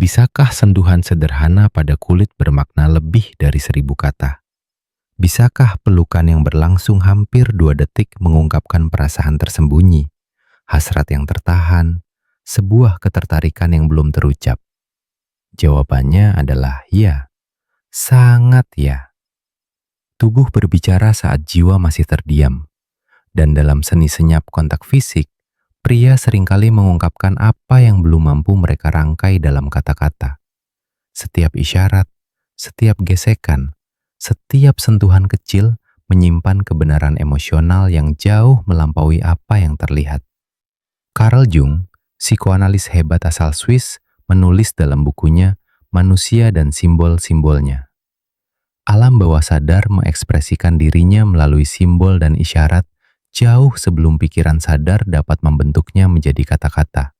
Bisakah sentuhan sederhana pada kulit bermakna lebih dari 1.000 kata? Bisakah pelukan yang berlangsung hampir 2 detik mengungkapkan perasaan tersembunyi, hasrat yang tertahan, sebuah ketertarikan yang belum terucap? Jawabannya adalah ya, sangat ya. Tubuh berbicara saat jiwa masih terdiam, dan dalam seni senyap kontak fisik, pria seringkali mengungkapkan apa yang belum mampu mereka rangkai dalam kata-kata. Setiap isyarat, setiap gesekan, setiap sentuhan kecil menyimpan kebenaran emosional yang jauh melampaui apa yang terlihat. Carl Jung, psikoanalis hebat asal Swiss, menulis dalam bukunya Manusia dan Simbol-Simbolnya. Alam bawah sadar mengekspresikan dirinya melalui simbol dan isyarat jauh sebelum pikiran sadar dapat membentuknya menjadi kata-kata.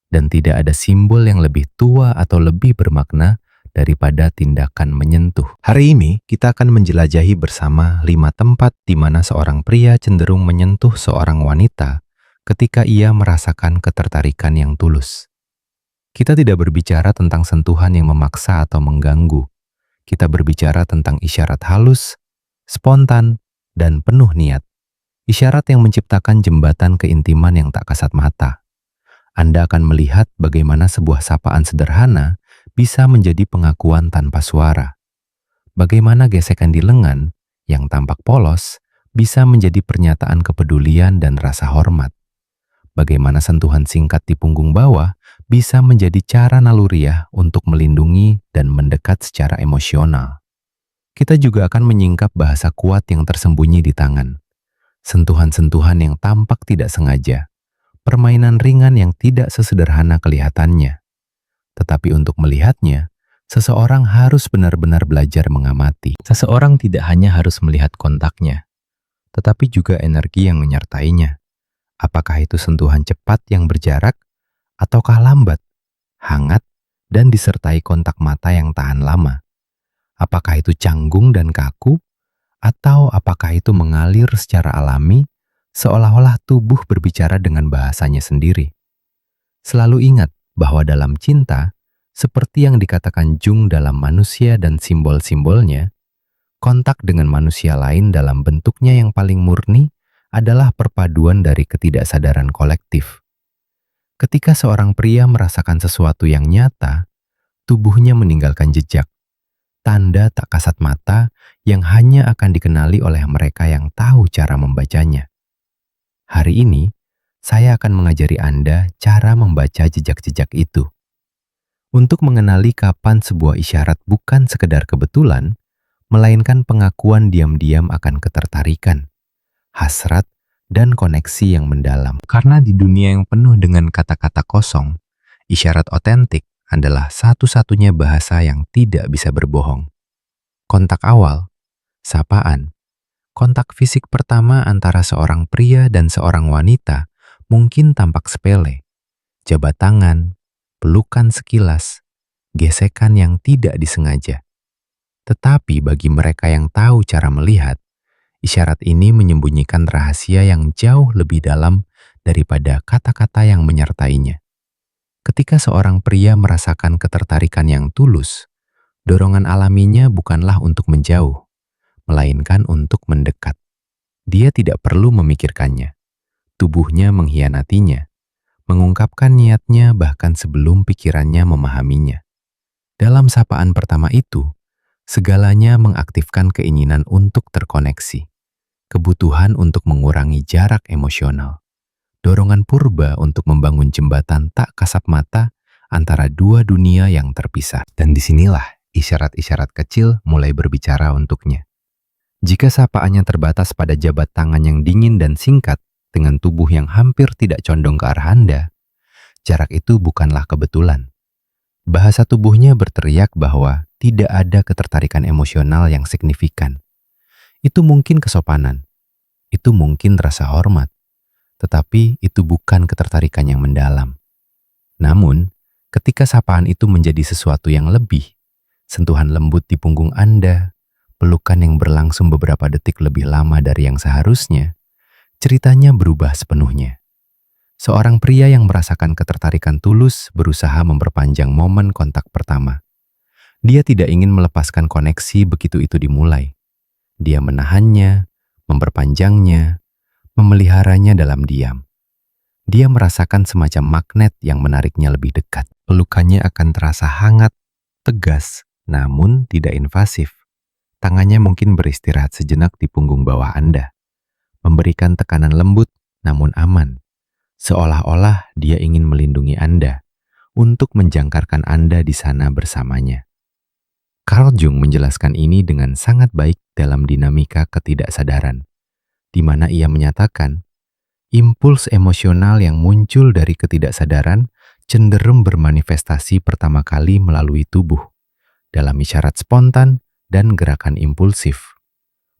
Dan tidak ada simbol yang lebih tua atau lebih bermakna daripada tindakan menyentuh. Hari ini kita akan menjelajahi bersama 5 tempat di mana seorang pria cenderung menyentuh seorang wanita ketika ia merasakan ketertarikan yang tulus. Kita tidak berbicara tentang sentuhan yang memaksa atau mengganggu. Kita berbicara tentang isyarat halus, spontan, dan penuh niat. Isyarat yang menciptakan jembatan keintiman yang tak kasat mata. Anda akan melihat bagaimana sebuah sapaan sederhana bisa menjadi pengakuan tanpa suara. Bagaimana gesekan di lengan yang tampak polos bisa menjadi pernyataan kepedulian dan rasa hormat. Bagaimana sentuhan singkat di punggung bawah bisa menjadi cara naluriah untuk melindungi dan mendekat secara emosional. Kita juga akan menyingkap bahasa kuat yang tersembunyi di tangan. Sentuhan-sentuhan yang tampak tidak sengaja. Permainan ringan yang tidak sesederhana kelihatannya. Tetapi untuk melihatnya, seseorang harus benar-benar belajar mengamati. Seseorang tidak hanya harus melihat kontaknya, tetapi juga energi yang menyertainya. Apakah itu sentuhan cepat yang berjarak, ataukah lambat, hangat, dan disertai kontak mata yang tahan lama? Apakah itu canggung dan kaku, atau apakah itu mengalir secara alami, seolah-olah tubuh berbicara dengan bahasanya sendiri? Selalu ingat bahwa dalam cinta, seperti yang dikatakan Jung dalam Manusia dan Simbol-Simbolnya, kontak dengan manusia lain dalam bentuknya yang paling murni adalah perpaduan dari ketidaksadaran kolektif. Ketika seorang pria merasakan sesuatu yang nyata, tubuhnya meninggalkan jejak, tanda tak kasat mata yang hanya akan dikenali oleh mereka yang tahu cara membacanya. Hari ini, saya akan mengajari Anda cara membaca jejak-jejak itu. Untuk mengenali kapan sebuah isyarat bukan sekedar kebetulan, melainkan pengakuan diam-diam akan ketertarikan, hasrat, dan koneksi yang mendalam. Karena di dunia yang penuh dengan kata-kata kosong, isyarat otentik adalah satu-satunya bahasa yang tidak bisa berbohong. Kontak awal, sapaan, kontak fisik pertama antara seorang pria dan seorang wanita mungkin tampak sepele. Jabat tangan, pelukan sekilas, gesekan yang tidak disengaja. Tetapi bagi mereka yang tahu cara melihat, isyarat ini menyembunyikan rahasia yang jauh lebih dalam daripada kata-kata yang menyertainya. Ketika seorang pria merasakan ketertarikan yang tulus, dorongan alaminya bukanlah untuk menjauh, melainkan untuk mendekat. Dia tidak perlu memikirkannya. Tubuhnya mengkhianatinya, mengungkapkan niatnya bahkan sebelum pikirannya memahaminya. Dalam sapaan pertama itu, segalanya mengaktifkan keinginan untuk terkoneksi, kebutuhan untuk mengurangi jarak emosional, dorongan purba untuk membangun jembatan tak kasat mata antara dua dunia yang terpisah. Dan disinilah isyarat-isyarat kecil mulai berbicara untuknya. Jika sapaannya terbatas pada jabat tangan yang dingin dan singkat dengan tubuh yang hampir tidak condong ke arah Anda, jarak itu bukanlah kebetulan. Bahasa tubuhnya berteriak bahwa tidak ada ketertarikan emosional yang signifikan. Itu mungkin kesopanan, itu mungkin rasa hormat, tetapi itu bukan ketertarikan yang mendalam. Namun, ketika sapaan itu menjadi sesuatu yang lebih, sentuhan lembut di punggung Anda, pelukan yang berlangsung beberapa detik lebih lama dari yang seharusnya, ceritanya berubah sepenuhnya. Seorang pria yang merasakan ketertarikan tulus berusaha memperpanjang momen kontak pertama. Dia tidak ingin melepaskan koneksi begitu itu dimulai. Dia menahannya, memperpanjangnya, memeliharanya dalam diam. Dia merasakan semacam magnet yang menariknya lebih dekat. Pelukannya akan terasa hangat, tegas, namun tidak invasif. Tangannya mungkin beristirahat sejenak di punggung bawah Anda, memberikan tekanan lembut namun aman. Seolah-olah dia ingin melindungi Anda untuk menjangkarkan Anda di sana bersamanya. Carl Jung menjelaskan ini dengan sangat baik dalam dinamika ketidaksadaran, di mana ia menyatakan, impuls emosional yang muncul dari ketidaksadaran cenderung bermanifestasi pertama kali melalui tubuh, dalam isyarat spontan dan gerakan impulsif.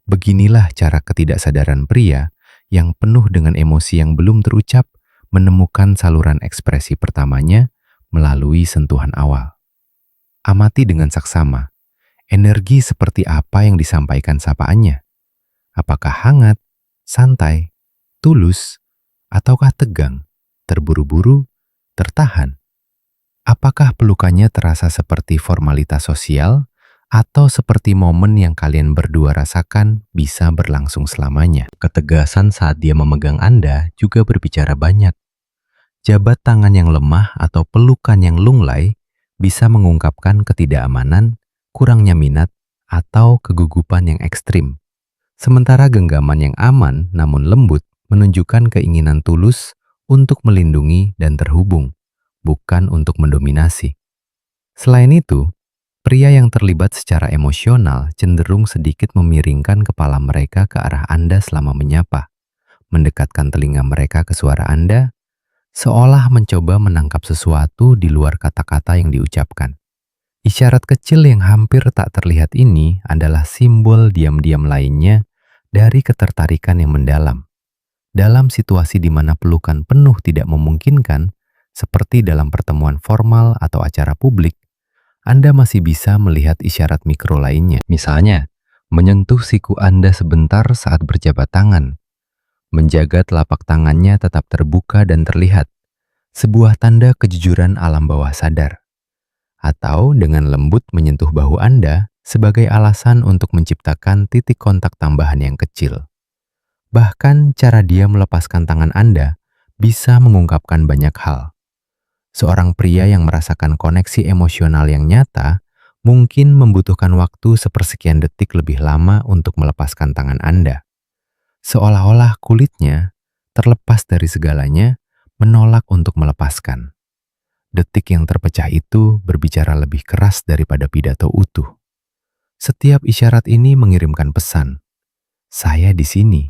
Beginilah cara ketidaksadaran pria yang penuh dengan emosi yang belum terucap menemukan saluran ekspresi pertamanya melalui sentuhan awal. Amati dengan saksama, energi seperti apa yang disampaikan sapaannya. Apakah hangat, santai, tulus, ataukah tegang, terburu-buru, tertahan? Apakah pelukannya terasa seperti formalitas sosial atau seperti momen yang kalian berdua rasakan bisa berlangsung selamanya? Ketegasan saat dia memegang Anda juga berbicara banyak. Jabat tangan yang lemah atau pelukan yang lunglai bisa mengungkapkan ketidakamanan, kurangnya minat, atau kegugupan yang ekstrim. Sementara genggaman yang aman namun lembut menunjukkan keinginan tulus untuk melindungi dan terhubung, bukan untuk mendominasi. Selain itu, pria yang terlibat secara emosional cenderung sedikit memiringkan kepala mereka ke arah Anda selama menyapa, mendekatkan telinga mereka ke suara Anda, seolah mencoba menangkap sesuatu di luar kata-kata yang diucapkan. Isyarat kecil yang hampir tak terlihat ini adalah simbol diam-diam lainnya dari ketertarikan yang mendalam. Dalam situasi di mana pelukan penuh tidak memungkinkan, seperti dalam pertemuan formal atau acara publik, Anda masih bisa melihat isyarat mikro lainnya. Misalnya, menyentuh siku Anda sebentar saat berjabat tangan, menjaga telapak tangannya tetap terbuka dan terlihat, sebuah tanda kejujuran alam bawah sadar. Atau dengan lembut menyentuh bahu Anda sebagai alasan untuk menciptakan titik kontak tambahan yang kecil. Bahkan cara dia melepaskan tangan Anda bisa mengungkapkan banyak hal. Seorang pria yang merasakan koneksi emosional yang nyata mungkin membutuhkan waktu sepersekian detik lebih lama untuk melepaskan tangan Anda. Seolah-olah kulitnya, terlepas dari segalanya, menolak untuk melepaskan. Detik yang terpecah itu berbicara lebih keras daripada pidato utuh. Setiap isyarat ini mengirimkan pesan. Saya di sini.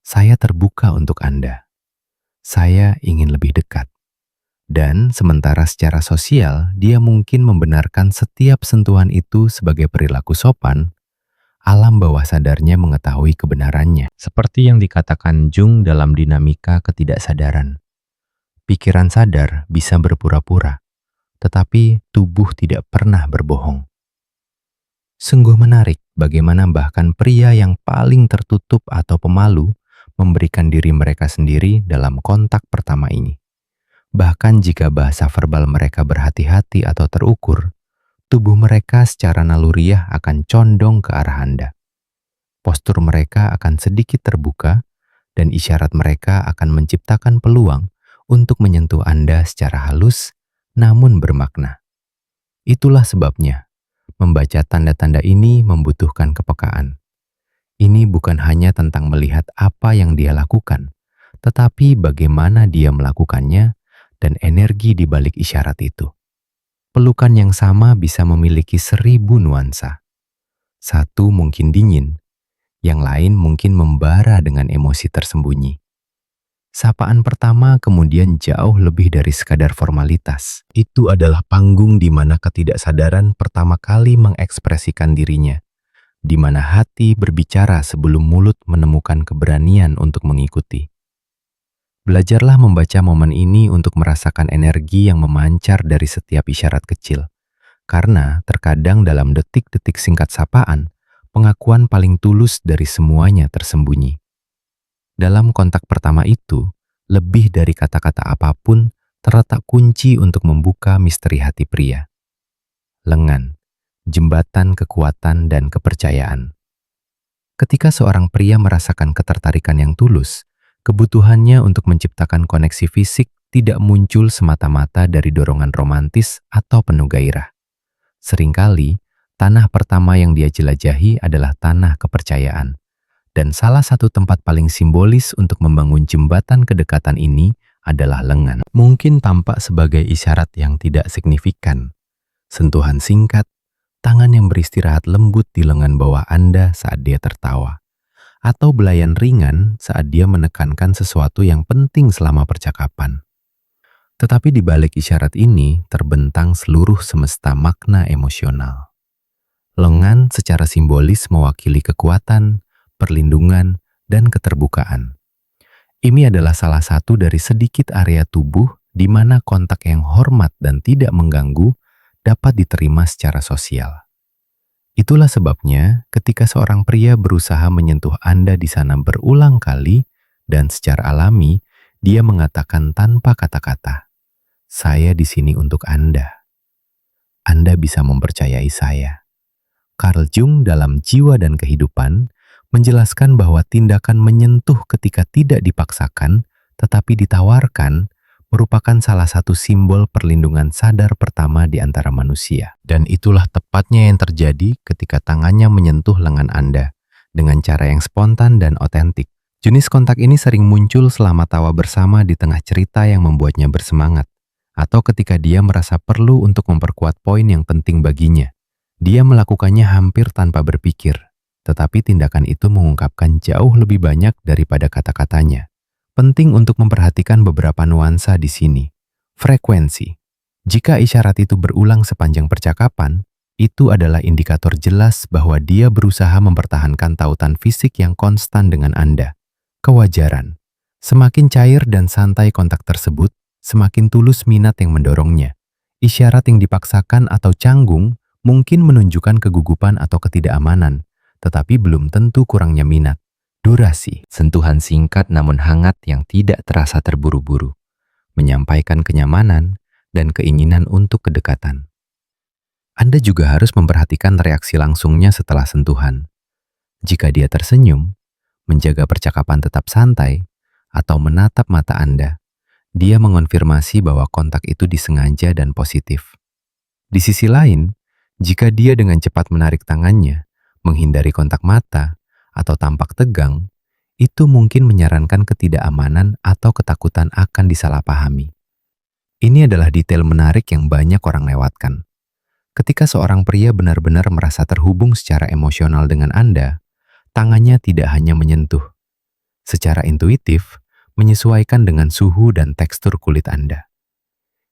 Saya terbuka untuk Anda. Saya ingin lebih dekat. Dan sementara secara sosial, dia mungkin membenarkan setiap sentuhan itu sebagai perilaku sopan, alam bawah sadarnya mengetahui kebenarannya. Seperti yang dikatakan Jung dalam dinamika ketidaksadaran. Pikiran sadar bisa berpura-pura, tetapi tubuh tidak pernah berbohong. Sungguh menarik bagaimana bahkan pria yang paling tertutup atau pemalu memberikan diri mereka sendiri dalam kontak pertama ini. Bahkan jika bahasa verbal mereka berhati-hati atau terukur, tubuh mereka secara naluriah akan condong ke arah Anda. Postur mereka akan sedikit terbuka dan isyarat mereka akan menciptakan peluang untuk menyentuh Anda secara halus namun bermakna. Itulah sebabnya, membaca tanda-tanda ini membutuhkan kepekaan. Ini bukan hanya tentang melihat apa yang dia lakukan, tetapi bagaimana dia melakukannya dan energi di balik isyarat itu. Pelukan yang sama bisa memiliki 1000 nuansa. Satu mungkin dingin, yang lain mungkin membara dengan emosi tersembunyi. Sapaan pertama kemudian jauh lebih dari sekadar formalitas. Itu adalah panggung di mana ketidaksadaran pertama kali mengekspresikan dirinya, di mana hati berbicara sebelum mulut menemukan keberanian untuk mengikuti. Belajarlah membaca momen ini untuk merasakan energi yang memancar dari setiap isyarat kecil. Karena terkadang dalam detik-detik singkat sapaan, pengakuan paling tulus dari semuanya tersembunyi. Dalam kontak pertama itu, Lebih dari kata-kata apapun, terletak kunci untuk membuka misteri hati pria. Lengan, jembatan kekuatan dan kepercayaan. Ketika seorang pria merasakan ketertarikan yang tulus, kebutuhannya untuk menciptakan koneksi fisik tidak muncul semata-mata dari dorongan romantis atau penuh gairah. Seringkali, tanah pertama yang dia jelajahi adalah tanah kepercayaan. Dan salah satu tempat paling simbolis untuk membangun jembatan kedekatan ini adalah lengan. Mungkin tampak sebagai isyarat yang tidak signifikan. Sentuhan singkat, tangan yang beristirahat lembut di lengan bawah Anda saat dia tertawa. Atau belayan ringan saat dia menekankan sesuatu yang penting selama percakapan. Tetapi di balik isyarat ini terbentang seluruh semesta makna emosional. Lengan secara simbolis mewakili kekuatan, perlindungan, dan keterbukaan. Ini adalah salah satu dari sedikit area tubuh di mana kontak yang hormat dan tidak mengganggu dapat diterima secara sosial. Itulah sebabnya ketika seorang pria berusaha menyentuh Anda di sana berulang kali dan secara alami, dia mengatakan tanpa kata-kata, "Saya di sini untuk Anda. Anda bisa mempercayai saya." Carl Jung dalam Jiwa dan Kehidupan menjelaskan bahwa tindakan menyentuh ketika tidak dipaksakan tetapi ditawarkan merupakan salah satu simbol perlindungan sadar pertama di antara manusia. Dan itulah tepatnya yang terjadi ketika tangannya menyentuh lengan Anda dengan cara yang spontan dan otentik. Jenis kontak ini sering muncul selama tawa bersama di tengah cerita yang membuatnya bersemangat, atau ketika dia merasa perlu untuk memperkuat poin yang penting baginya. Dia melakukannya hampir tanpa berpikir. Tetapi tindakan itu mengungkapkan jauh lebih banyak daripada kata-katanya. Penting untuk memperhatikan beberapa nuansa di sini. Frekuensi. Jika isyarat itu berulang sepanjang percakapan, itu adalah indikator jelas bahwa dia berusaha mempertahankan tautan fisik yang konstan dengan Anda. Kewajaran. Semakin cair dan santai kontak tersebut, semakin tulus minat yang mendorongnya. Isyarat yang dipaksakan atau canggung mungkin menunjukkan kegugupan atau ketidakamanan, tetapi belum tentu kurangnya minat. Durasi, sentuhan singkat namun hangat yang tidak terasa terburu-buru, menyampaikan kenyamanan dan keinginan untuk kedekatan. Anda juga harus memperhatikan reaksi langsungnya setelah sentuhan. Jika dia tersenyum, menjaga percakapan tetap santai, atau menatap mata Anda, dia mengonfirmasi bahwa kontak itu disengaja dan positif. Di sisi lain, jika dia dengan cepat menarik tangannya, menghindari kontak mata, atau tampak tegang, itu mungkin menyarankan ketidakamanan atau ketakutan akan disalahpahami. Ini adalah detail menarik yang banyak orang lewatkan. Ketika seorang pria benar-benar merasa terhubung secara emosional dengan Anda, tangannya tidak hanya menyentuh. Secara intuitif, menyesuaikan dengan suhu dan tekstur kulit Anda.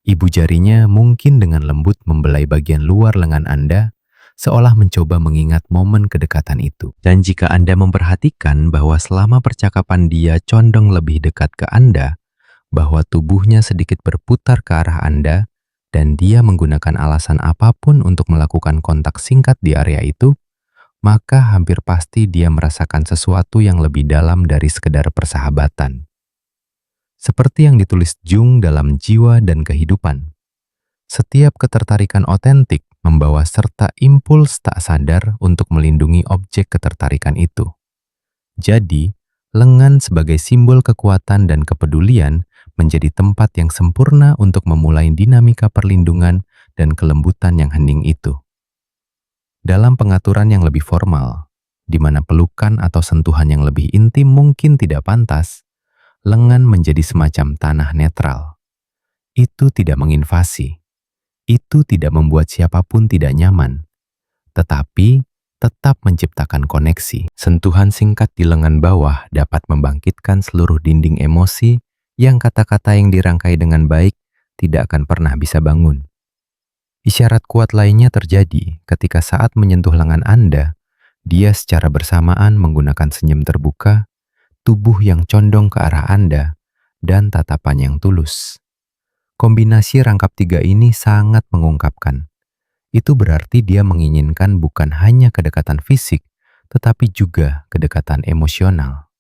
Ibu jarinya mungkin dengan lembut membelai bagian luar lengan Anda, seolah mencoba mengingat momen kedekatan itu. Dan jika Anda memperhatikan bahwa selama percakapan dia condong lebih dekat ke Anda, bahwa tubuhnya sedikit berputar ke arah Anda, dan dia menggunakan alasan apapun untuk melakukan kontak singkat di area itu, maka hampir pasti dia merasakan sesuatu yang lebih dalam dari sekedar persahabatan. Seperti yang ditulis Jung dalam Jiwa dan Kehidupan, setiap ketertarikan otentik membawa serta impuls tak sadar untuk melindungi objek ketertarikan itu. Jadi, lengan sebagai simbol kekuatan dan kepedulian menjadi tempat yang sempurna untuk memulai dinamika perlindungan dan kelembutan yang hening itu. Dalam pengaturan yang lebih formal, di mana pelukan atau sentuhan yang lebih intim mungkin tidak pantas, lengan menjadi semacam tanah netral. Itu tidak menginvasi. Itu tidak membuat siapapun tidak nyaman, tetapi tetap menciptakan koneksi. Sentuhan singkat di lengan bawah dapat membangkitkan seluruh dinding emosi yang kata-kata yang dirangkai dengan baik tidak akan pernah bisa bangun. Isyarat kuat lainnya terjadi ketika saat menyentuh lengan Anda, dia secara bersamaan menggunakan senyum terbuka, tubuh yang condong ke arah Anda, dan tatapan yang tulus. Kombinasi rangkap tiga ini sangat mengungkapkan. Itu berarti dia menginginkan bukan hanya kedekatan fisik, tetapi juga kedekatan emosional.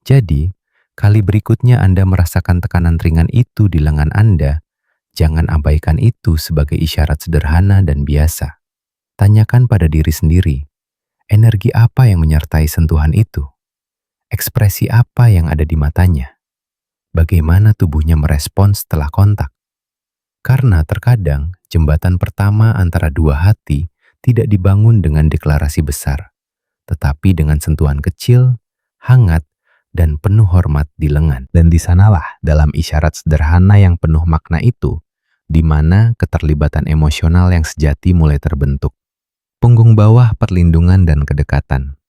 Jadi, Kali berikutnya Anda merasakan tekanan ringan itu di lengan Anda, jangan abaikan itu sebagai isyarat sederhana dan biasa. Tanyakan pada diri sendiri, energi apa yang menyertai sentuhan itu? Ekspresi apa yang ada di matanya? Bagaimana tubuhnya merespons setelah kontak? Karena terkadang jembatan pertama antara dua hati tidak dibangun dengan deklarasi besar, tetapi dengan sentuhan kecil, hangat, dan penuh hormat di lengan. Dan di sanalah dalam isyarat sederhana yang penuh makna itu, di mana keterlibatan emosional yang sejati mulai terbentuk. Punggung bawah perlindungan dan kedekatan.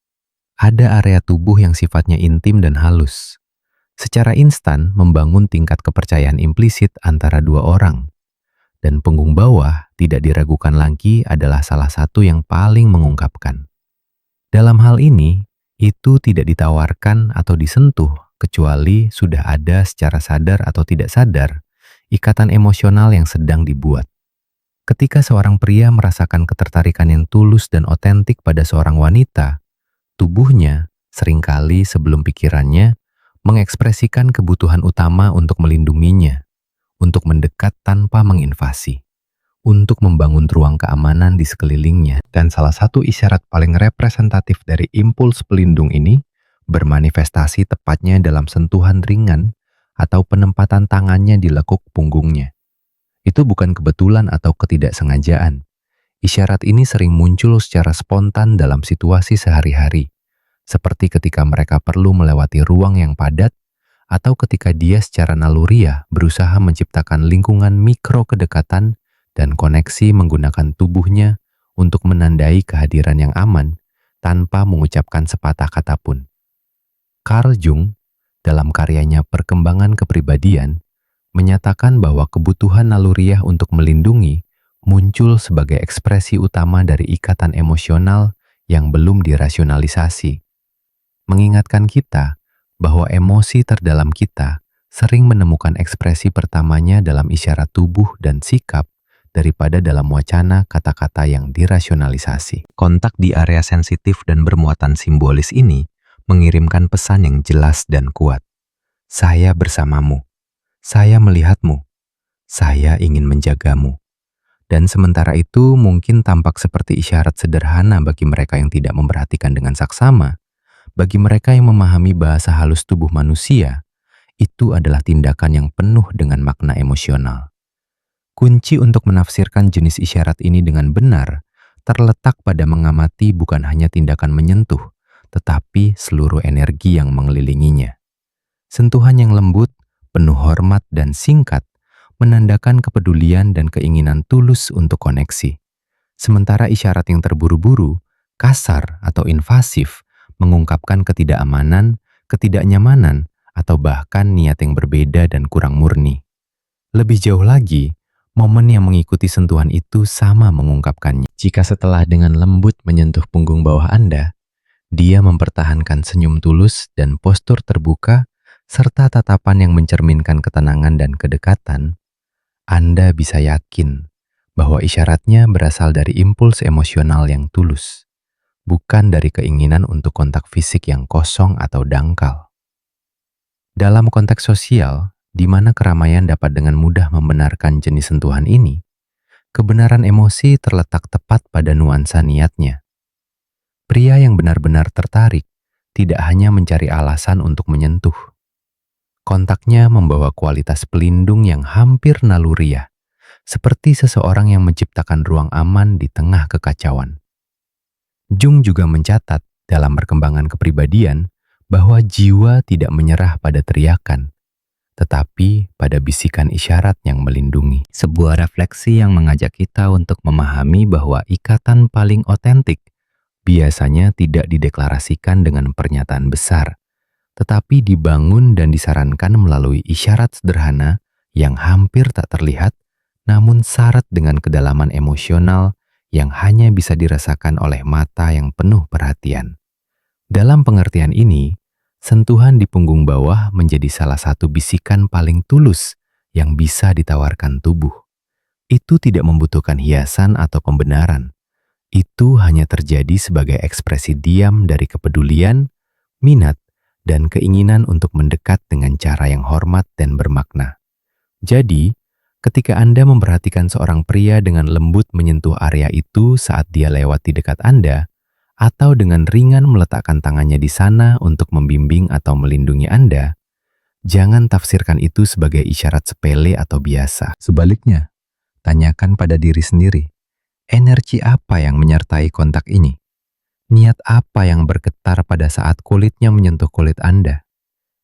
Ada area tubuh yang sifatnya intim dan halus. Secara instan membangun tingkat kepercayaan implisit antara dua orang. Dan punggung bawah tidak diragukan lagi adalah salah satu yang paling mengungkapkan. Dalam hal ini, itu tidak ditawarkan atau disentuh kecuali sudah ada secara sadar atau tidak sadar ikatan emosional yang sedang dibuat. Ketika seorang pria merasakan ketertarikan yang tulus dan otentik pada seorang wanita, tubuhnya seringkali sebelum pikirannya mengekspresikan kebutuhan utama untuk melindunginya, untuk mendekat tanpa menginvasi, untuk membangun ruang keamanan di sekelilingnya. Dan salah satu isyarat paling representatif dari impuls pelindung ini bermanifestasi tepatnya dalam sentuhan ringan atau penempatan tangannya di lekuk punggungnya. Itu bukan kebetulan atau ketidaksengajaan. Isyarat ini sering muncul secara spontan dalam situasi sehari-hari, seperti ketika mereka perlu melewati ruang yang padat atau ketika dia secara naluriah berusaha menciptakan lingkungan mikro kedekatan dan koneksi menggunakan tubuhnya untuk menandai kehadiran yang aman tanpa mengucapkan sepatah kata pun. Carl Jung, dalam karyanya Perkembangan Kepribadian, menyatakan bahwa kebutuhan naluriah untuk melindungi muncul sebagai ekspresi utama dari ikatan emosional yang belum dirasionalisasi. Mengingatkan kita bahwa emosi terdalam kita sering menemukan ekspresi pertamanya dalam isyarat tubuh dan sikap daripada dalam wacana kata-kata yang dirasionalisasi. Kontak di area sensitif dan bermuatan simbolis ini mengirimkan pesan yang jelas dan kuat. Saya bersamamu. Saya melihatmu. Saya ingin menjagamu. Dan sementara itu mungkin tampak seperti isyarat sederhana bagi mereka yang tidak memperhatikan dengan saksama. Bagi mereka yang memahami bahasa halus tubuh manusia, itu adalah tindakan yang penuh dengan makna emosional. Kunci untuk menafsirkan jenis isyarat ini dengan benar terletak pada mengamati bukan hanya tindakan menyentuh, tetapi seluruh energi yang mengelilinginya. Sentuhan yang lembut, penuh hormat dan singkat menandakan kepedulian dan keinginan tulus untuk koneksi. Sementara isyarat yang terburu-buru, kasar atau invasif mengungkapkan ketidakamanan, ketidaknyamanan, atau bahkan niat yang berbeda dan kurang murni. Lebih jauh lagi, momen yang mengikuti sentuhan itu sama mengungkapkannya. Jika setelah dengan lembut menyentuh punggung bawah Anda, dia mempertahankan senyum tulus dan postur terbuka, serta tatapan yang mencerminkan ketenangan dan kedekatan, Anda bisa yakin bahwa isyaratnya berasal dari impuls emosional yang tulus, bukan dari keinginan untuk kontak fisik yang kosong atau dangkal. Dalam konteks sosial, di mana keramaian dapat dengan mudah membenarkan jenis sentuhan ini, kebenaran emosi terletak tepat pada nuansa niatnya. Pria yang benar-benar tertarik tidak hanya mencari alasan untuk menyentuh. Kontaknya membawa kualitas pelindung yang hampir naluriah, seperti seseorang yang menciptakan ruang aman di tengah kekacauan. Jung juga mencatat dalam Perkembangan Kepribadian bahwa jiwa tidak menyerah pada teriakan, tetapi pada bisikan isyarat yang melindungi. Sebuah refleksi yang mengajak kita untuk memahami bahwa ikatan paling otentik biasanya tidak dideklarasikan dengan pernyataan besar, tetapi dibangun dan disarankan melalui isyarat sederhana yang hampir tak terlihat, namun syarat dengan kedalaman emosional yang hanya bisa dirasakan oleh mata yang penuh perhatian. Dalam pengertian ini, sentuhan di punggung bawah menjadi salah satu bisikan paling tulus yang bisa ditawarkan tubuh. Itu tidak membutuhkan hiasan atau pembenaran. Itu hanya terjadi sebagai ekspresi diam dari kepedulian, minat, dan keinginan untuk mendekat dengan cara yang hormat dan bermakna. Jadi, ketika Anda memperhatikan seorang pria dengan lembut menyentuh area itu saat dia lewat di dekat Anda, atau dengan ringan meletakkan tangannya di sana untuk membimbing atau melindungi Anda, jangan tafsirkan itu sebagai isyarat sepele atau biasa. Sebaliknya, tanyakan pada diri sendiri, energi apa yang menyertai kontak ini? Niat apa yang bergetar pada saat kulitnya menyentuh kulit Anda?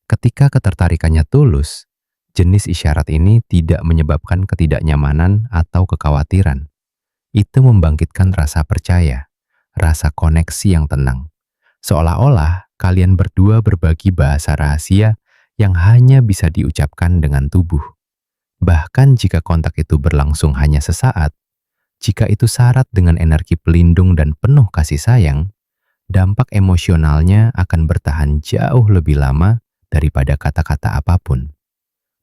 Ketika ketertarikannya tulus, jenis isyarat ini tidak menyebabkan ketidaknyamanan atau kekhawatiran. Itu membangkitkan rasa percaya, rasa koneksi yang tenang. Seolah-olah kalian berdua berbagi bahasa rahasia yang hanya bisa diucapkan dengan tubuh. Bahkan jika kontak itu berlangsung hanya sesaat, jika itu syarat dengan energi pelindung dan penuh kasih sayang, dampak emosionalnya akan bertahan jauh lebih lama daripada kata-kata apapun.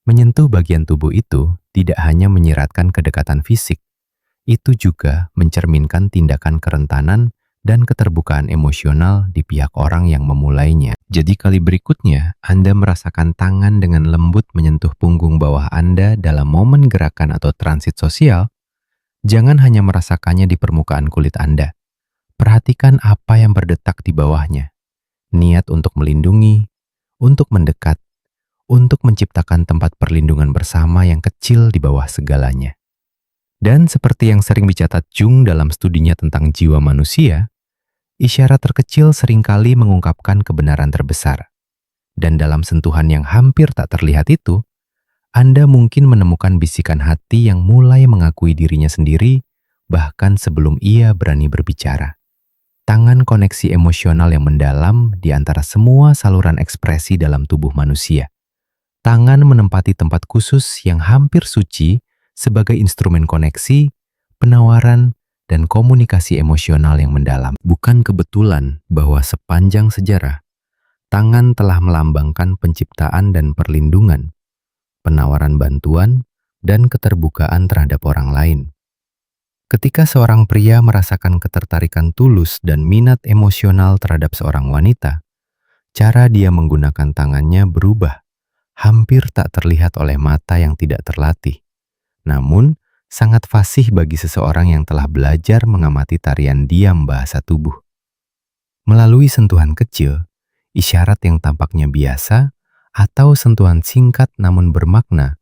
Menyentuh bagian tubuh itu tidak hanya menyiratkan kedekatan fisik, itu juga mencerminkan tindakan kerentanan dan keterbukaan emosional di pihak orang yang memulainya. Jadi kali berikutnya, Anda merasakan tangan dengan lembut menyentuh punggung bawah Anda dalam momen gerakan atau transit sosial, jangan hanya merasakannya di permukaan kulit Anda. Perhatikan apa yang berdetak di bawahnya. Niat untuk melindungi, untuk mendekat, untuk menciptakan tempat perlindungan bersama yang kecil di bawah segalanya. Dan seperti yang sering dicatat Jung dalam studinya tentang jiwa manusia, isyarat terkecil seringkali mengungkapkan kebenaran terbesar. Dan dalam sentuhan yang hampir tak terlihat itu, Anda mungkin menemukan bisikan hati yang mulai mengakui dirinya sendiri, bahkan sebelum ia berani berbicara. Tangan koneksi emosional yang mendalam di antara semua saluran ekspresi dalam tubuh manusia. Tangan menempati tempat khusus yang hampir suci sebagai instrumen koneksi, penawaran, dan komunikasi emosional yang mendalam. Bukan kebetulan bahwa sepanjang sejarah, tangan telah melambangkan penciptaan dan perlindungan, penawaran bantuan, dan keterbukaan terhadap orang lain. Ketika seorang pria merasakan ketertarikan tulus dan minat emosional terhadap seorang wanita, cara dia menggunakan tangannya berubah, hampir tak terlihat oleh mata yang tidak terlatih. Namun, sangat fasih bagi seseorang yang telah belajar mengamati tarian diam bahasa tubuh. Melalui sentuhan kecil, isyarat yang tampaknya biasa, atau sentuhan singkat namun bermakna,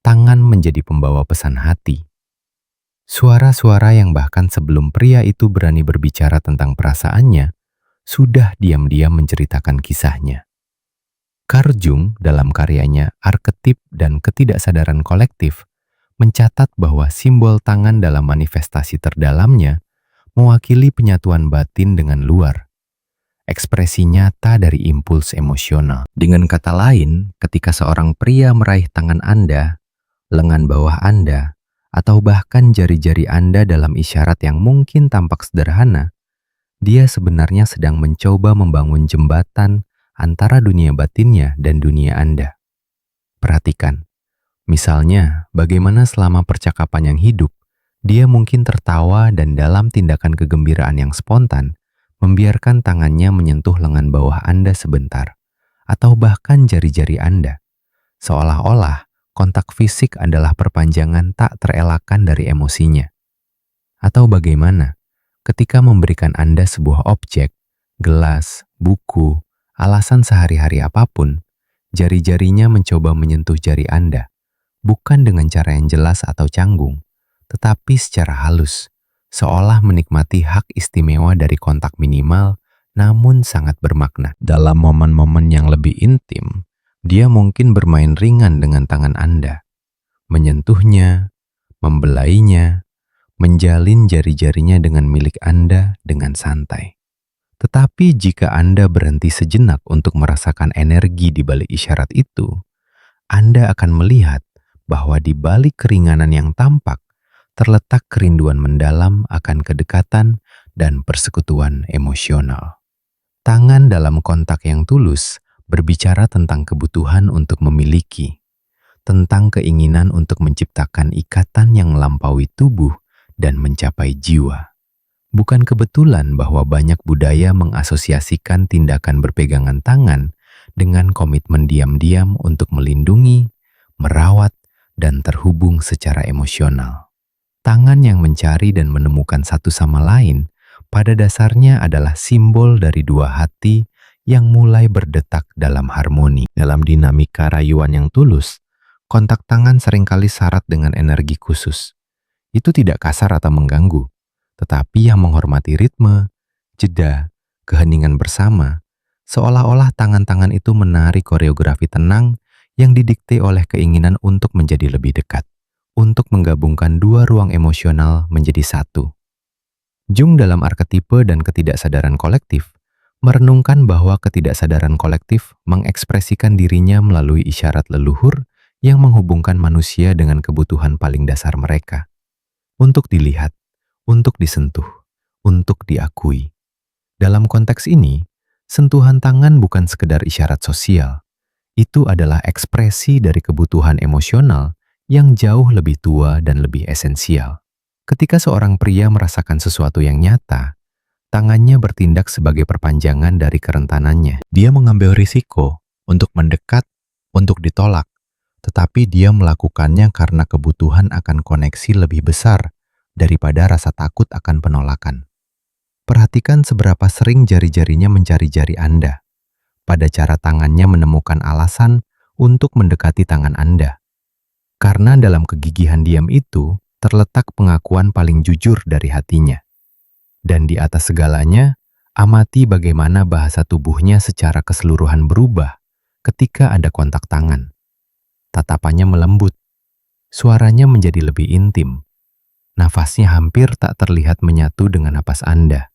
tangan menjadi pembawa pesan hati. Suara-suara yang bahkan sebelum pria itu berani berbicara tentang perasaannya, sudah diam-diam menceritakan kisahnya. Carl Jung dalam karyanya Arketip dan Ketidaksadaran Kolektif mencatat bahwa simbol tangan dalam manifestasi terdalamnya mewakili penyatuan batin dengan luar, ekspresi nyata dari impuls emosional. Dengan kata lain, ketika seorang pria meraih tangan Anda, lengan bawah Anda, atau bahkan jari-jari Anda dalam isyarat yang mungkin tampak sederhana, dia sebenarnya sedang mencoba membangun jembatan antara dunia batinnya dan dunia Anda. Perhatikan. Misalnya, bagaimana selama percakapan yang hidup, dia mungkin tertawa dan dalam tindakan kegembiraan yang spontan, membiarkan tangannya menyentuh lengan bawah Anda sebentar, atau bahkan jari-jari Anda. Seolah-olah kontak fisik adalah perpanjangan tak terelakkan dari emosinya. Atau bagaimana ketika memberikan Anda sebuah objek, gelas, buku, alasan sehari-hari apapun, jari-jarinya mencoba menyentuh jari Anda. Bukan dengan cara yang jelas atau canggung, tetapi secara halus, seolah menikmati hak istimewa dari kontak minimal, namun sangat bermakna. Dalam momen-momen yang lebih intim, dia mungkin bermain ringan dengan tangan Anda, menyentuhnya, membelainya, menjalin jari-jarinya dengan milik Anda dengan santai. Tetapi jika Anda berhenti sejenak untuk merasakan energi di balik isyarat itu, Anda akan melihat bahwa di balik keringanan yang tampak, terletak kerinduan mendalam akan kedekatan dan persekutuan emosional. Tangan dalam kontak yang tulus berbicara tentang kebutuhan untuk memiliki, tentang keinginan untuk menciptakan ikatan yang melampaui tubuh dan mencapai jiwa. Bukan kebetulan bahwa banyak budaya mengasosiasikan tindakan berpegangan tangan dengan komitmen diam-diam untuk melindungi, merawat, dan terhubung secara emosional. Tangan yang mencari dan menemukan satu sama lain pada dasarnya adalah simbol dari dua hati yang mulai berdetak dalam harmoni. Dalam dinamika rayuan yang tulus, kontak tangan seringkali syarat dengan energi khusus. Itu tidak kasar atau mengganggu, tetapi yang menghormati ritme, jeda, keheningan bersama, seolah-olah tangan-tangan itu menari koreografi tenang yang didikte oleh keinginan untuk menjadi lebih dekat, untuk menggabungkan dua ruang emosional menjadi satu. Jung dalam arketipe dan ketidaksadaran kolektif merenungkan bahwa ketidaksadaran kolektif mengekspresikan dirinya melalui isyarat leluhur yang menghubungkan manusia dengan kebutuhan paling dasar mereka. Untuk dilihat, untuk disentuh, untuk diakui. Dalam konteks ini, sentuhan tangan bukan sekedar isyarat sosial. Itu adalah ekspresi dari kebutuhan emosional yang jauh lebih tua dan lebih esensial. Ketika seorang pria merasakan sesuatu yang nyata, tangannya bertindak sebagai perpanjangan dari kerentanannya. Dia mengambil risiko untuk mendekat, untuk ditolak, tetapi dia melakukannya karena kebutuhan akan koneksi lebih besar daripada rasa takut akan penolakan. Perhatikan seberapa sering jari-jarinya mencari jari Anda, pada cara tangannya menemukan alasan untuk mendekati tangan Anda. Karena dalam kegigihan diam itu, terletak pengakuan paling jujur dari hatinya. Dan di atas segalanya, amati bagaimana bahasa tubuhnya secara keseluruhan berubah ketika ada kontak tangan. Tatapannya melembut, suaranya menjadi lebih intim. Nafasnya hampir tak terlihat menyatu dengan napas Anda.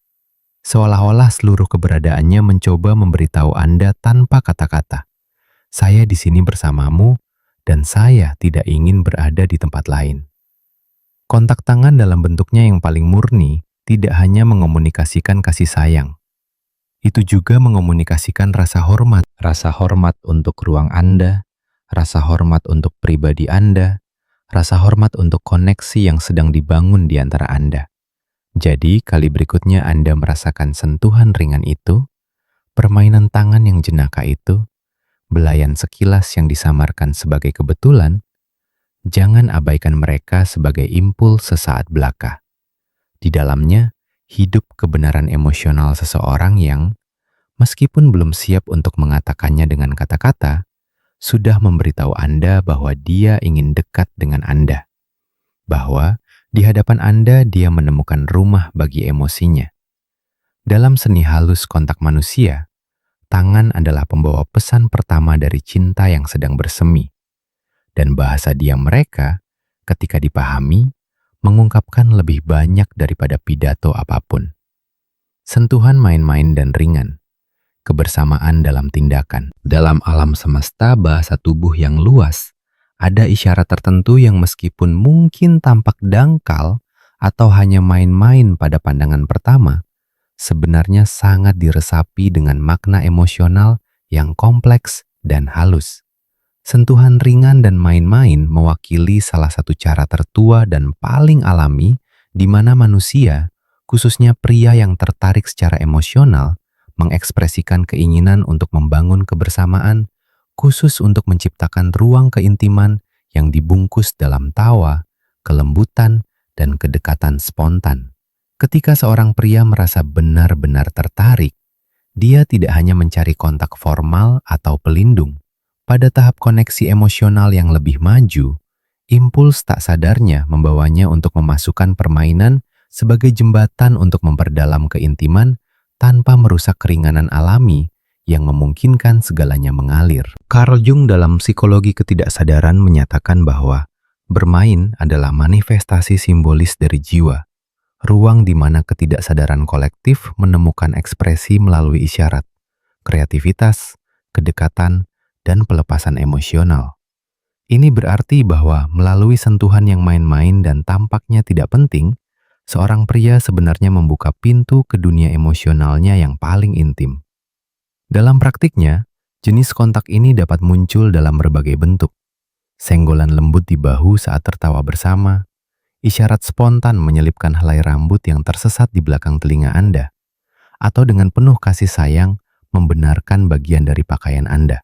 Seolah-olah seluruh keberadaannya mencoba memberitahu Anda tanpa kata-kata. Saya di sini bersamamu dan saya tidak ingin berada di tempat lain. Kontak tangan dalam bentuknya yang paling murni tidak hanya mengomunikasikan kasih sayang. Itu juga mengomunikasikan rasa hormat untuk ruang Anda, rasa hormat untuk pribadi Anda, rasa hormat untuk koneksi yang sedang dibangun di antara Anda. Jadi, kali berikutnya Anda merasakan sentuhan ringan itu, permainan tangan yang jenaka itu, belayan sekilas yang disamarkan sebagai kebetulan, jangan abaikan mereka sebagai impuls sesaat belaka. Di dalamnya, hidup kebenaran emosional seseorang yang, meskipun belum siap untuk mengatakannya dengan kata-kata, sudah memberitahu Anda bahwa dia ingin dekat dengan Anda. Bahwa di hadapan Anda dia menemukan rumah bagi emosinya. Dalam seni halus kontak manusia, tangan adalah pembawa pesan pertama dari cinta yang sedang bersemi. Dan bahasa diam mereka, ketika dipahami, mengungkapkan lebih banyak daripada pidato apapun. Sentuhan main-main dan ringan, kebersamaan dalam tindakan. Dalam alam semesta bahasa tubuh yang luas, ada isyarat tertentu yang meskipun mungkin tampak dangkal atau hanya main-main pada pandangan pertama, sebenarnya sangat diresapi dengan makna emosional yang kompleks dan halus. Sentuhan ringan dan main-main mewakili salah satu cara tertua dan paling alami di mana manusia, khususnya pria yang tertarik secara emosional, mengekspresikan keinginan untuk membangun kebersamaan, khusus untuk menciptakan ruang keintiman yang dibungkus dalam tawa, kelembutan, dan kedekatan spontan. Ketika seorang pria merasa benar-benar tertarik, dia tidak hanya mencari kontak formal atau pelindung. Pada tahap koneksi emosional yang lebih maju, impuls tak sadarnya membawanya untuk memasukkan permainan sebagai jembatan untuk memperdalam keintiman tanpa merusak keringanan alami yang memungkinkan segalanya mengalir. Carl Jung dalam Psikologi Ketidaksadaran menyatakan bahwa bermain adalah manifestasi simbolis dari jiwa, ruang di mana ketidaksadaran kolektif menemukan ekspresi melalui isyarat, kreativitas, kedekatan, dan pelepasan emosional. Ini berarti bahwa melalui sentuhan yang main-main dan tampaknya tidak penting, seorang pria sebenarnya membuka pintu ke dunia emosionalnya yang paling intim. Dalam praktiknya, jenis kontak ini dapat muncul dalam berbagai bentuk. Senggolan lembut di bahu saat tertawa bersama, isyarat spontan menyelipkan helai rambut yang tersesat di belakang telinga Anda, atau dengan penuh kasih sayang membenarkan bagian dari pakaian Anda.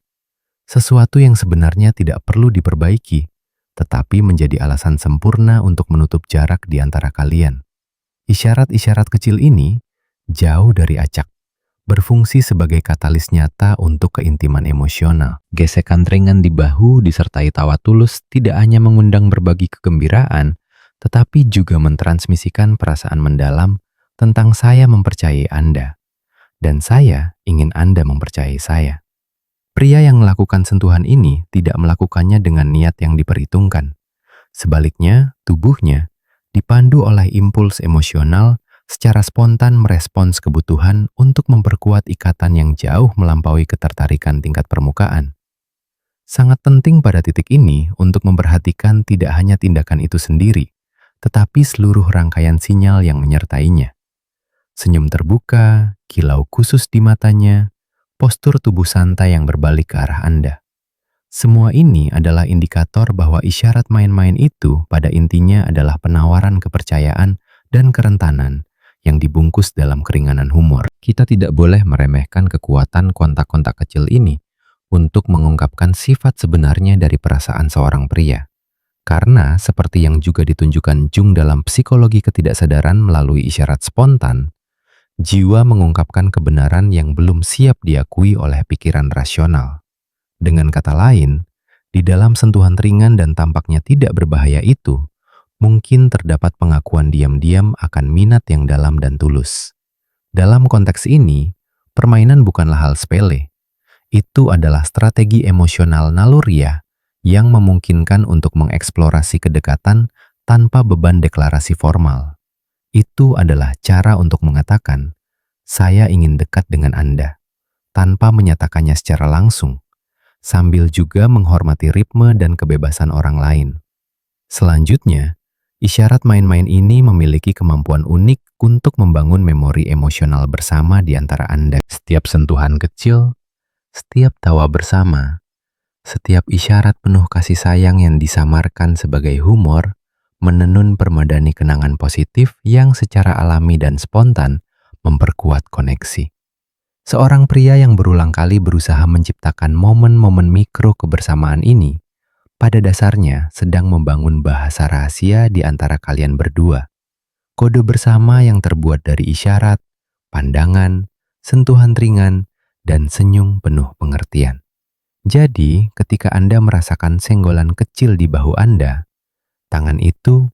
Sesuatu yang sebenarnya tidak perlu diperbaiki, tetapi menjadi alasan sempurna untuk menutup jarak di antara kalian. Isyarat-isyarat kecil ini jauh dari acak, berfungsi sebagai katalis nyata untuk keintiman emosional. Gesekan ringan di bahu disertai tawa tulus tidak hanya mengundang berbagi kegembiraan, tetapi juga mentransmisikan perasaan mendalam tentang saya mempercayai Anda, dan saya ingin Anda mempercayai saya. Pria yang melakukan sentuhan ini tidak melakukannya dengan niat yang diperhitungkan. Sebaliknya, tubuhnya dipandu oleh impuls emosional secara spontan merespons kebutuhan untuk memperkuat ikatan yang jauh melampaui ketertarikan tingkat permukaan. Sangat penting pada titik ini untuk memperhatikan tidak hanya tindakan itu sendiri, tetapi seluruh rangkaian sinyal yang menyertainya. Senyum terbuka, kilau khusus di matanya, postur tubuh santai yang berbalik ke arah Anda. Semua ini adalah indikator bahwa isyarat main-main itu pada intinya adalah penawaran kepercayaan dan kerentanan yang dibungkus dalam keringanan humor. Kita tidak boleh meremehkan kekuatan kontak-kontak kecil ini untuk mengungkapkan sifat sebenarnya dari perasaan seorang pria. Karena seperti yang juga ditunjukkan Jung dalam psikologi ketidaksadaran melalui isyarat spontan, jiwa mengungkapkan kebenaran yang belum siap diakui oleh pikiran rasional. Dengan kata lain, di dalam sentuhan ringan dan tampaknya tidak berbahaya itu, mungkin terdapat pengakuan diam-diam akan minat yang dalam dan tulus. Dalam konteks ini, permainan bukanlah hal sepele. Itu adalah strategi emosional naluriah yang memungkinkan untuk mengeksplorasi kedekatan tanpa beban deklarasi formal. Itu adalah cara untuk mengatakan, saya ingin dekat dengan Anda, tanpa menyatakannya secara langsung, sambil juga menghormati ritme dan kebebasan orang lain. Selanjutnya, isyarat main-main ini memiliki kemampuan unik untuk membangun memori emosional bersama di antara Anda. Setiap sentuhan kecil, setiap tawa bersama, setiap isyarat penuh kasih sayang yang disamarkan sebagai humor, menenun permadani kenangan positif yang secara alami dan spontan memperkuat koneksi. Seorang pria yang berulang kali berusaha menciptakan momen-momen mikro kebersamaan ini, pada dasarnya sedang membangun bahasa rahasia di antara kalian berdua. Kode bersama yang terbuat dari isyarat, pandangan, sentuhan ringan, dan senyum penuh pengertian. Jadi, ketika Anda merasakan senggolan kecil di bahu Anda, tangan itu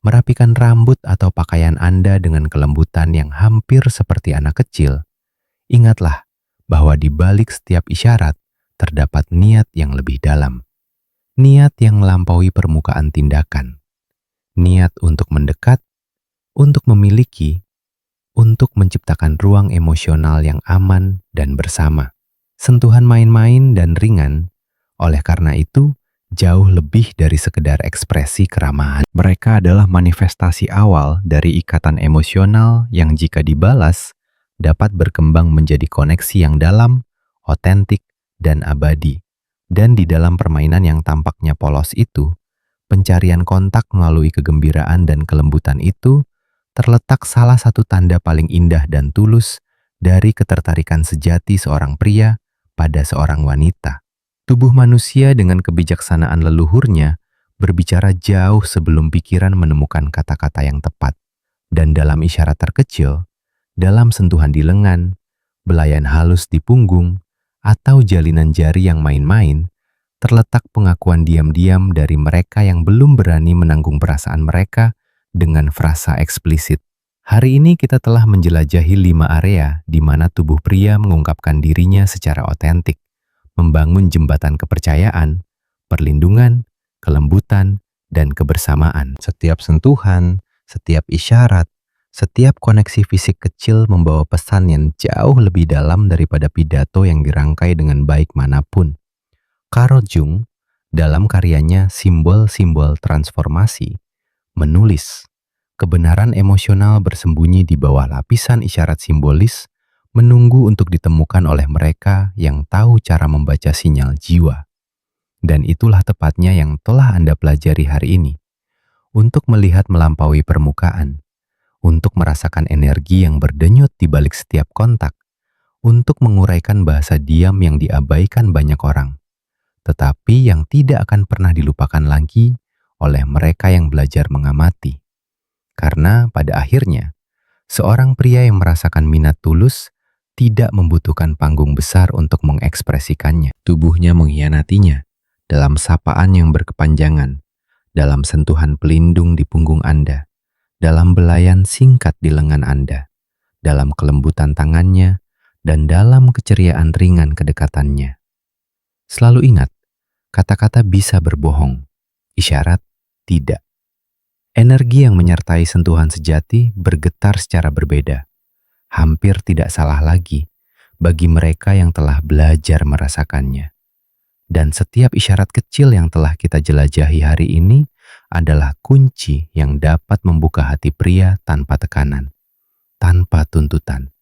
merapikan rambut atau pakaian Anda dengan kelembutan yang hampir seperti anak kecil, ingatlah bahwa di balik setiap isyarat terdapat niat yang lebih dalam. Niat yang melampaui permukaan tindakan. Niat untuk mendekat, untuk memiliki, untuk menciptakan ruang emosional yang aman dan bersama. Sentuhan main-main dan ringan, oleh karena itu, jauh lebih dari sekedar ekspresi keramahan. Mereka adalah manifestasi awal dari ikatan emosional yang jika dibalas, dapat berkembang menjadi koneksi yang dalam, otentik, dan abadi. Dan di dalam permainan yang tampaknya polos itu, pencarian kontak melalui kegembiraan dan kelembutan itu, terletak salah satu tanda paling indah dan tulus dari ketertarikan sejati seorang pria pada seorang wanita. Tubuh manusia dengan kebijaksanaan leluhurnya berbicara jauh sebelum pikiran menemukan kata-kata yang tepat. Dan dalam isyarat terkecil, dalam sentuhan di lengan, belayan halus di punggung, atau jalinan jari yang main-main, terletak pengakuan diam-diam dari mereka yang belum berani menanggung perasaan mereka dengan frasa eksplisit. Hari ini kita telah menjelajahi 5 area di mana tubuh pria mengungkapkan dirinya secara otentik, membangun jembatan kepercayaan, perlindungan, kelembutan, dan kebersamaan. Setiap sentuhan, setiap isyarat, setiap koneksi fisik kecil membawa pesan yang jauh lebih dalam daripada pidato yang dirangkai dengan baik manapun. Carl Jung, dalam karyanya Simbol-Simbol Transformasi, menulis, kebenaran emosional bersembunyi di bawah lapisan isyarat simbolis, menunggu untuk ditemukan oleh mereka yang tahu cara membaca sinyal jiwa. Dan itulah tepatnya yang telah Anda pelajari hari ini. Untuk melihat melampaui permukaan, untuk merasakan energi yang berdenyut di balik setiap kontak, untuk menguraikan bahasa diam yang diabaikan banyak orang, tetapi yang tidak akan pernah dilupakan lagi oleh mereka yang belajar mengamati. Karena pada akhirnya, seorang pria yang merasakan minat tulus tidak membutuhkan panggung besar untuk mengekspresikannya. Tubuhnya mengkhianatinya dalam sapaan yang berkepanjangan, dalam sentuhan pelindung di punggung Anda, dalam belayan singkat di lengan Anda, dalam kelembutan tangannya, dan dalam keceriaan ringan kedekatannya. Selalu ingat, kata-kata bisa berbohong, isyarat tidak. Energi yang menyertai sentuhan sejati bergetar secara berbeda. Hampir tidak salah lagi bagi mereka yang telah belajar merasakannya. Dan setiap isyarat kecil yang telah kita jelajahi hari ini adalah kunci yang dapat membuka hati pria tanpa tekanan, tanpa tuntutan.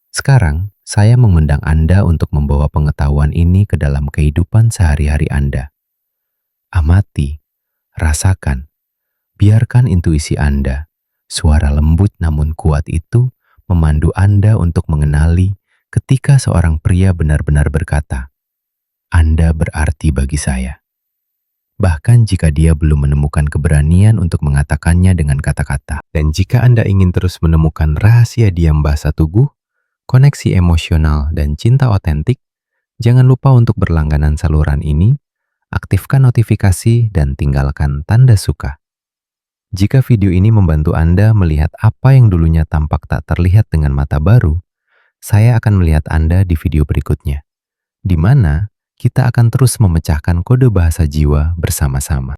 Sekarang, saya mengundang Anda untuk membawa pengetahuan ini ke dalam kehidupan sehari-hari Anda. Amati, rasakan, biarkan intuisi Anda, suara lembut namun kuat itu, memandu Anda untuk mengenali ketika seorang pria benar-benar berkata, "Anda berarti bagi saya." Bahkan jika dia belum menemukan keberanian untuk mengatakannya dengan kata-kata. Dan jika Anda ingin terus menemukan rahasia diam bahasa tubuh, koneksi emosional, dan cinta otentik, jangan lupa untuk berlangganan saluran ini, aktifkan notifikasi, dan tinggalkan tanda suka. Jika video ini membantu Anda melihat apa yang dulunya tampak tak terlihat dengan mata baru, saya akan melihat Anda di video berikutnya, di mana kita akan terus memecahkan kode bahasa jiwa bersama-sama.